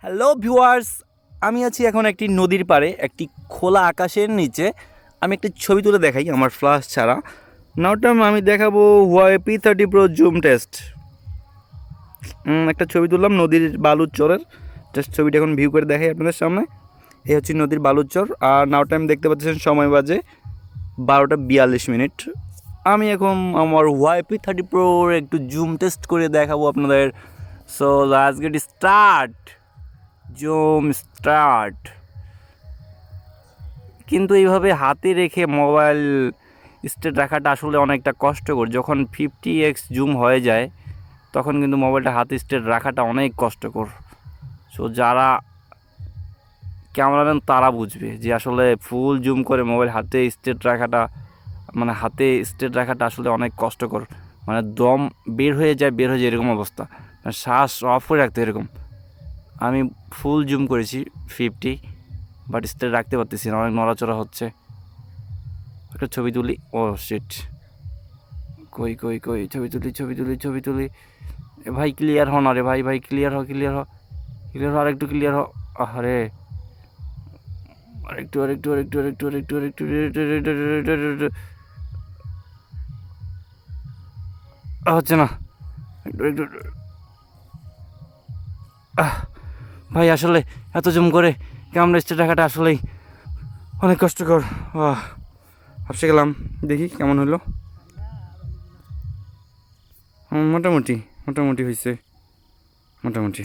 Hello viewers, আমি আছি এখন একটি নদীর পাড়ে, একটি খোলা আকাশের নিচে। আমি একটি ছবি তুলে দেখাই আমার ফ্ল্যাশ ছাড়া। নাও টাইম আমি দেখাবো Huawei P30 Pro zoom test. একটা ছবি তুললাম নদীর বালুর চরের। জাস্ট ছবিটা এখন ভিউ করে দেখাই আপনাদের সামনে। এই হচ্ছে নদীর বালুর চর। আর নাও টাইম দেখতে পাচ্ছেন সময় বাজে 12টা 42 মিনিট। আমি এখন আমার Huawei P30 Proর একটু জুম টেস্ট করে দেখাবো আপনাদের। So let's get start. Zoom start. কিন্তু এইভাবে হাতে রেখে মোবাইল স্ট্রেট রাখাটা আসলে অনেকটা কষ্টকর। যখন 50x জুম হয়ে যায় তখন কিন্তু মোবাইলটা হাতে স্ট্রেট রাখাটা অনেক কষ্টকর। সো যারা ক্যামেরাম্যান তারা বুঝবে যে আসলে ফুল জুম করে মোবাইল হাতে স্ট্রেট রাখাটা, মানে হাতে স্ট্রেট রাখাটা আসলে অনেক কষ্টকর। মানে দম বের হয়ে যায় এরকম অবস্থা, শ্বাস অফ করে রাখতে এরকম। আমি ফুল জুম করেছি 50, বাট স্ট্রেট রাখতে পারতেছি না, অনেক নড়াচড়া হচ্ছে। একটা ছবি তুলি। ও শিট, কই কই কই ছবি তুলি। এ ভাই ক্লিয়ার হ না রে ভাই ক্লিয়ার হ আরেকটু ক্লিয়ার হ। আরে আরেকটু হচ্ছে না। একটু ভাই আসলে এত জুম করে ক্যামেরা স্ট্রেট রাখাটা আসলেই অনেক কষ্টকর। ভাবছে গেলাম, দেখি কেমন হলো। মোটামুটি হয়েছে, মোটামুটি।